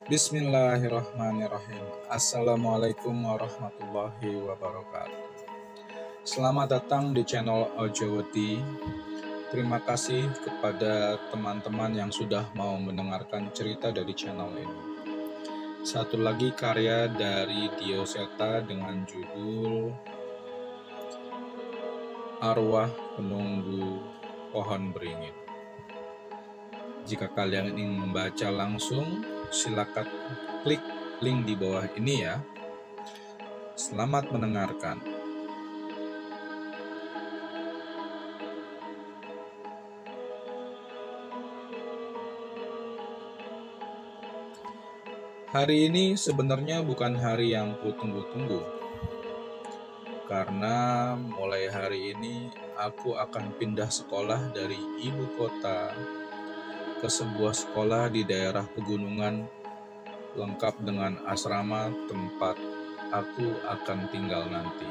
Bismillahirrahmanirrahim. Assalamualaikum warahmatullahi wabarakatuh. Selamat datang di channel Ojoweti. Terima kasih kepada teman-teman yang sudah mau mendengarkan cerita dari channel ini. Satu lagi karya dari Dioseta dengan judul Arwah Penunggu Pohon Beringin. Jika kalian ingin membaca langsung, silakan klik link di bawah ini ya. Selamat mendengarkan. Hari ini sebenarnya bukan hari yang kutunggu-tunggu. Karena mulai hari ini aku akan pindah sekolah dari ibu kota ke sebuah sekolah di daerah pegunungan lengkap dengan asrama tempat aku akan tinggal nanti.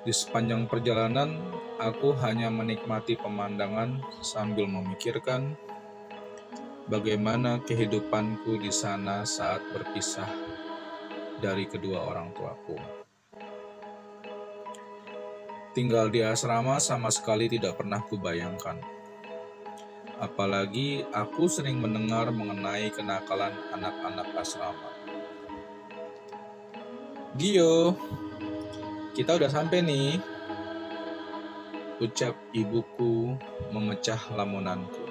Di sepanjang perjalanan, aku hanya menikmati pemandangan sambil memikirkan bagaimana kehidupanku di sana saat berpisah dari kedua orang tuaku. Tinggal di asrama sama sekali tidak pernah kubayangkan. Apalagi aku sering mendengar mengenai kenakalan anak-anak asrama. Gio, kita udah sampai nih, ucap ibuku memecah lamunanku.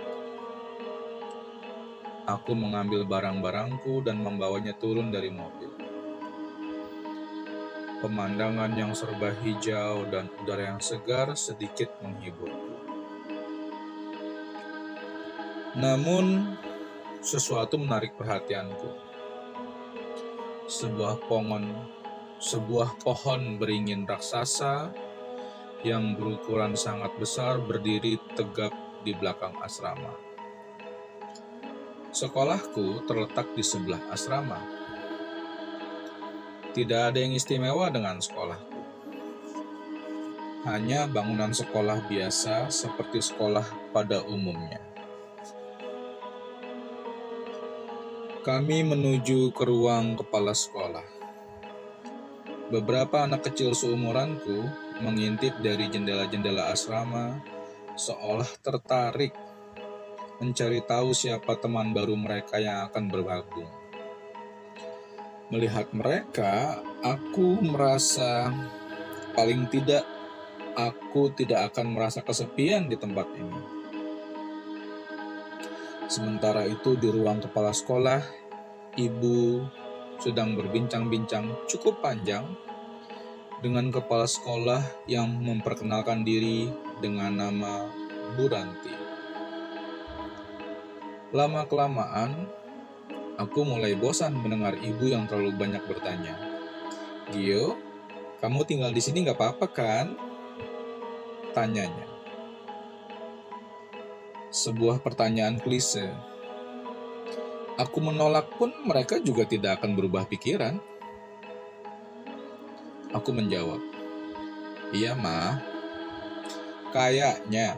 Aku mengambil barang-barangku dan membawanya turun dari mobil. Pemandangan yang serba hijau dan udara yang segar sedikit menghiburku. Namun, sesuatu menarik perhatianku. Sebuah pohon beringin raksasa yang berukuran sangat besar berdiri tegap di belakang asrama. Sekolahku terletak di sebelah asrama. Tidak ada yang istimewa dengan sekolahku. Hanya bangunan sekolah biasa seperti sekolah pada umumnya. Kami menuju ke ruang kepala sekolah. Beberapa anak kecil seumuranku mengintip dari jendela-jendela asrama, seolah tertarik mencari tahu siapa teman baru mereka yang akan bergabung. Melihat mereka, aku merasa paling tidak aku tidak akan merasa kesepian di tempat ini. Sementara itu di ruang kepala sekolah, ibu sedang berbincang-bincang cukup panjang dengan kepala sekolah yang memperkenalkan diri dengan nama Bu Ranti. Lama-kelamaan, aku mulai bosan mendengar ibu yang terlalu banyak bertanya. Gio, kamu tinggal di sini gak apa-apa kan? Tanyanya. Sebuah pertanyaan klise. Aku menolak pun mereka juga tidak akan berubah pikiran. Aku menjawab, iya Ma, kayaknya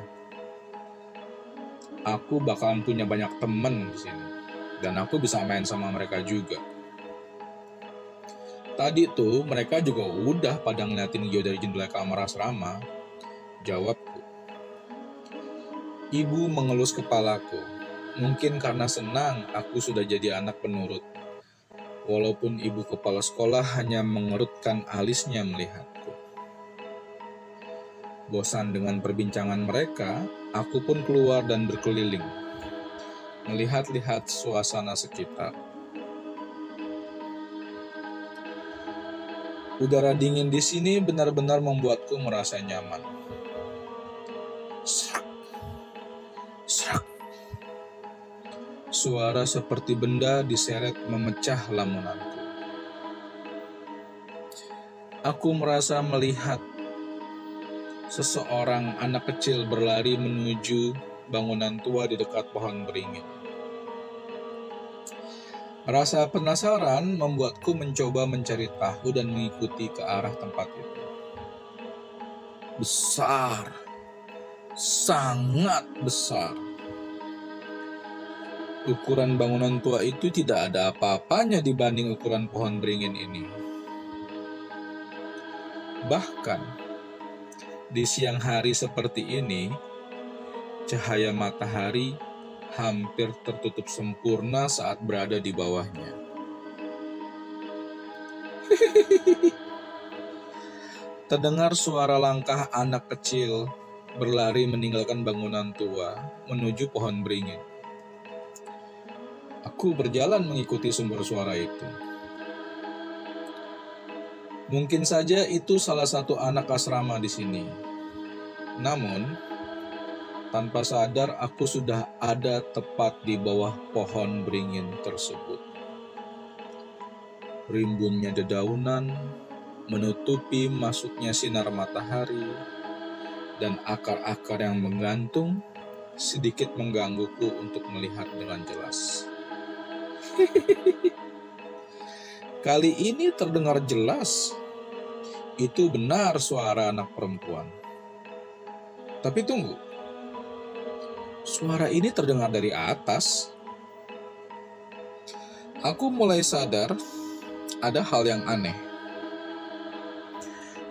aku bakalan punya banyak temen di sini dan aku bisa main sama mereka juga. Tadi tuh mereka juga udah pada ngeliatin Gio dari jendela kamar asrama, jawabku. Ibu mengelus kepalaku, mungkin karena senang aku sudah jadi anak penurut. Walaupun ibu kepala sekolah hanya mengerutkan alisnya melihatku. Bosan dengan perbincangan mereka, aku pun keluar dan berkeliling, melihat-lihat suasana sekitar. Udara dingin di sini benar-benar membuatku merasa nyaman. Serak, serak. Suara seperti benda diseret memecah lamunanku. Aku merasa melihat seseorang anak kecil berlari menuju bangunan tua di dekat pohon beringin. Rasa penasaran membuatku mencoba mencari tahu dan mengikuti ke arah tempat itu. Besar, sangat besar. Ukuran bangunan tua itu tidak ada apa-apanya dibanding ukuran pohon beringin ini. Bahkan, di siang hari seperti ini, cahaya matahari hampir tertutup sempurna saat berada di bawahnya. Terdengar suara langkah anak kecil berlari meninggalkan bangunan tua menuju pohon beringin. Aku berjalan mengikuti sumber suara itu. Mungkin saja itu salah satu anak asrama di sini. Namun, tanpa sadar aku sudah ada tepat di bawah pohon beringin tersebut. Rimbunnya dedaunan menutupi masuknya sinar matahari, dan akar-akar yang menggantung sedikit menggangguku untuk melihat dengan jelas. Kali ini terdengar jelas. Itu benar suara anak perempuan. Tapi tunggu. Suara ini terdengar dari atas. Aku mulai sadar ada hal yang aneh.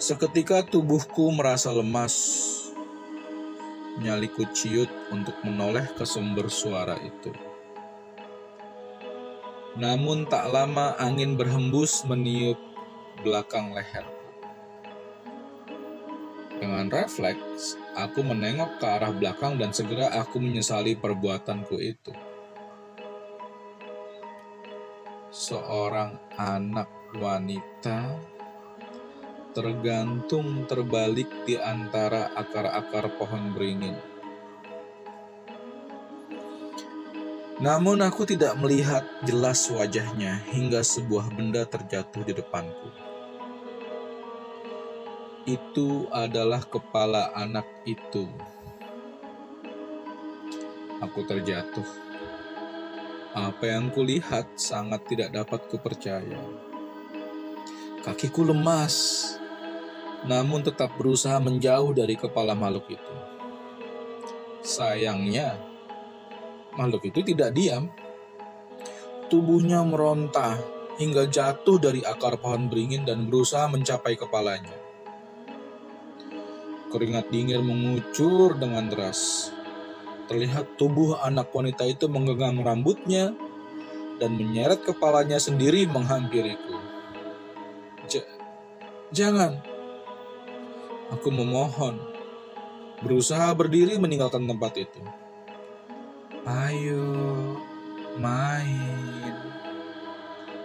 Seketika tubuhku merasa lemas. Nyaliku ciut untuk menoleh ke sumber suara itu. Namun tak lama angin berhembus meniup belakang leherku. Dengan refleks, aku menengok ke arah belakang dan segera aku menyesali perbuatanku itu. Seorang anak wanita tergantung terbalik di antara akar-akar pohon beringin. Namun aku tidak melihat jelas wajahnya hingga sebuah benda terjatuh di depanku. Itu adalah kepala anak itu. Aku terjatuh. Apa yang kulihat sangat tidak dapat kupercaya. Kakiku lemas, namun tetap berusaha menjauh dari kepala makhluk itu. Sayangnya, makhluk itu tidak diam. Tubuhnya meronta hingga jatuh dari akar pohon beringin dan berusaha mencapai kepalanya. Keringat dingin mengucur dengan deras. Terlihat tubuh anak wanita itu menggenggam rambutnya dan menyeret kepalanya sendiri menghampiriku. Jangan. Aku memohon, berusaha berdiri meninggalkan tempat itu. Ayo, main.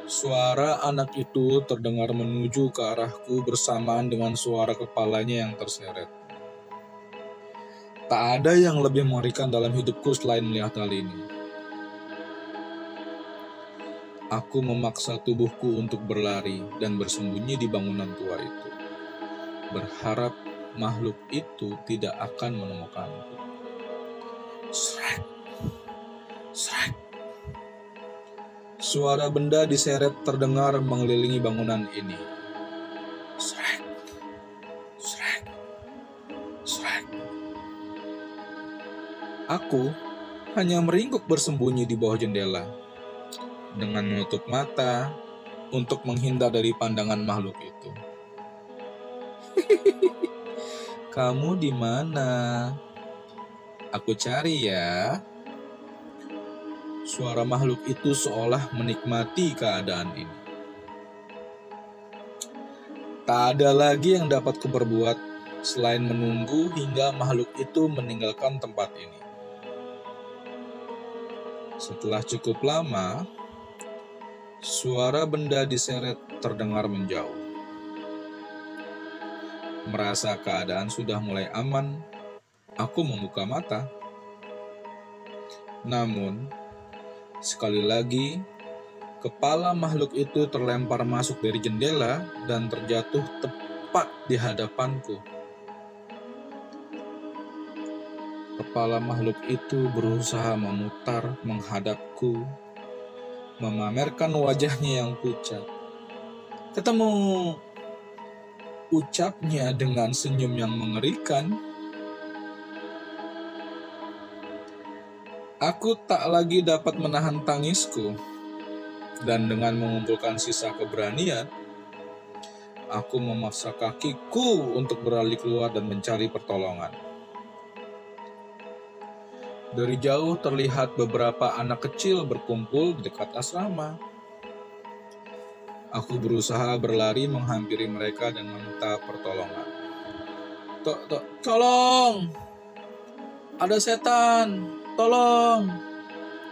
Suara anak itu terdengar menuju ke arahku bersamaan dengan suara kepalanya yang terseret. Tak ada yang lebih mengerikan dalam hidupku selain melihat hal ini. Aku memaksa tubuhku untuk berlari dan bersembunyi di bangunan tua itu, berharap makhluk itu tidak akan menemukanku. Srek, srek. Suara benda diseret terdengar mengelilingi bangunan ini. Srek, srek, srek. Aku hanya meringkuk bersembunyi di bawah jendela, dengan menutup mata untuk menghindar dari pandangan makhluk itu. Kamu di mana? Aku cari ya. Suara makhluk itu seolah menikmati keadaan ini. Tak ada lagi yang dapat kuperbuat selain menunggu hingga makhluk itu meninggalkan tempat ini. Setelah cukup lama, suara benda diseret terdengar menjauh. Merasa keadaan sudah mulai aman, aku membuka mata. Namun, sekali lagi, kepala makhluk itu terlempar masuk dari jendela dan terjatuh tepat di hadapanku. Kepala makhluk itu berusaha memutar menghadapku, memamerkan wajahnya yang pucat. Ketemu, ucapnya dengan senyum yang mengerikan. Aku tak lagi dapat menahan tangisku, dan dengan mengumpulkan sisa keberanian, aku memaksa kakiku untuk beralih keluar dan mencari pertolongan. Dari jauh terlihat beberapa anak kecil berkumpul di dekat asrama. Aku berusaha berlari menghampiri mereka dan meminta pertolongan. Tolong! Ada setan! Tolong!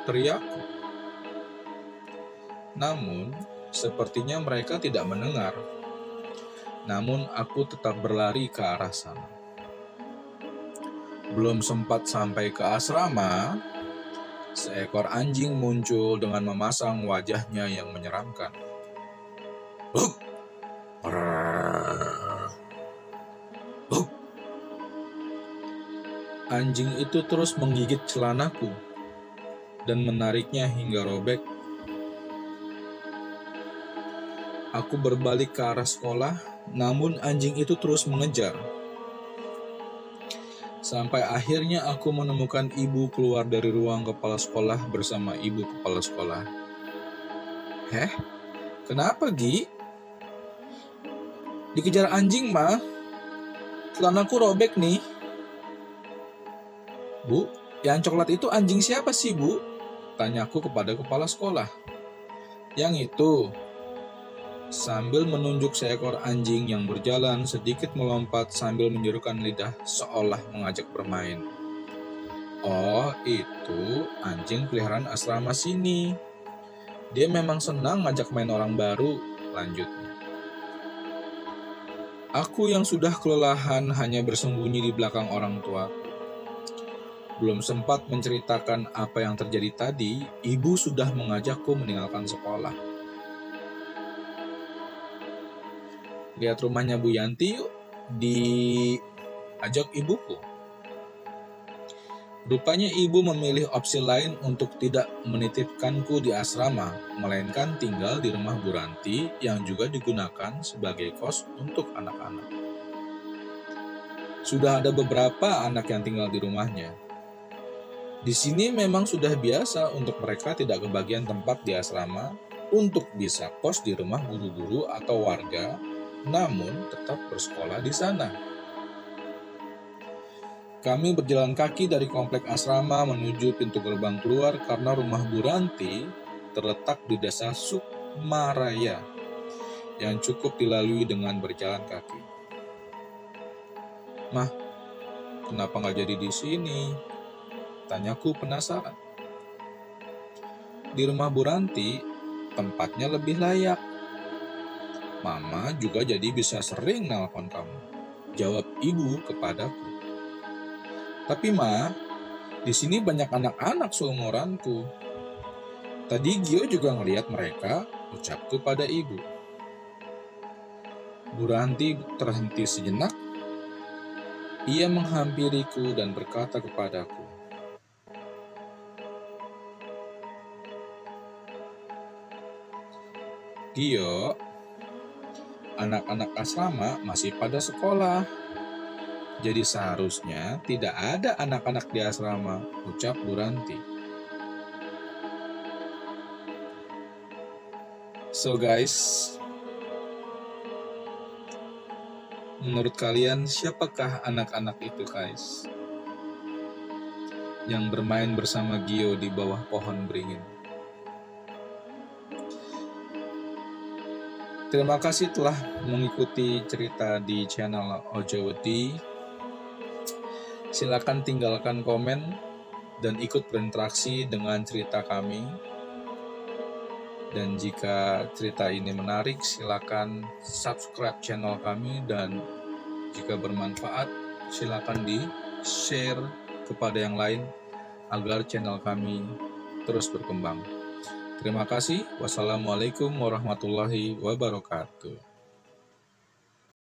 Teriakku. Namun, sepertinya mereka tidak mendengar. Namun, aku tetap berlari ke arah sana. Belum sempat sampai ke asrama, seekor anjing muncul dengan memasang wajahnya yang menyeramkan. Hup! Hup! Anjing itu terus menggigit celanaku dan menariknya hingga robek. Aku berbalik ke arah sekolah, namun anjing itu terus mengejar. Sampai akhirnya aku menemukan ibu keluar dari ruang kepala sekolah bersama ibu kepala sekolah. Heh? Kenapa, Gi? Dikejar anjing, Ma. Celanaku robek nih. Bu, yang coklat itu anjing siapa sih, Bu? Tanyaku kepada kepala sekolah. Yang itu. Sambil menunjuk seekor anjing yang berjalan sedikit melompat sambil menjulurkan lidah seolah mengajak bermain. Oh, itu anjing peliharaan asrama sini. Dia memang senang ngajak main orang baru, lanjutnya. Aku yang sudah kelelahan hanya bersembunyi di belakang orang tua. Belum sempat menceritakan apa yang terjadi tadi, ibu sudah mengajakku meninggalkan sekolah. Lihat rumahnya Bu Yanti yuk, diajak ibuku. Rupanya ibu memilih opsi lain untuk tidak menitipkanku di asrama, melainkan tinggal di rumah Bu Ranti yang juga digunakan sebagai kos untuk anak-anak. Sudah ada beberapa anak yang tinggal di rumahnya. Di sini memang sudah biasa untuk mereka tidak kebagian tempat di asrama untuk bisa kos di rumah guru-guru atau warga, namun tetap bersekolah di sana. Kami berjalan kaki dari komplek asrama menuju pintu gerbang keluar karena rumah Bu Ranti terletak di desa Sukmaraya yang cukup dilalui dengan berjalan kaki. Mah, kenapa nggak jadi di sini? Tanyaku penasaran. Di rumah Bu Ranti, tempatnya lebih layak. Mama juga jadi bisa sering nelpon kamu. Jawab ibu kepadaku. Tapi Ma, di sini banyak anak-anak seumuranku. Tadi Gio juga ngelihat mereka, ucapku pada ibu. Bu Ranti terhenti sejenak. Ia menghampiriku dan berkata kepadaku, Gio, anak-anak asrama masih pada sekolah. Jadi seharusnya tidak ada anak-anak di asrama, ucap Bu Ranti. So guys, menurut kalian siapakah anak-anak itu guys? Yang bermain bersama Gio di bawah pohon beringin. Terima kasih telah mengikuti cerita di channel Ojowedi. Silakan tinggalkan komen dan ikut berinteraksi dengan cerita kami. Dan jika cerita ini menarik, silakan subscribe channel kami, dan jika bermanfaat, silakan di-share kepada yang lain agar channel kami terus berkembang. Terima kasih. Wassalamualaikum warahmatullahi wabarakatuh.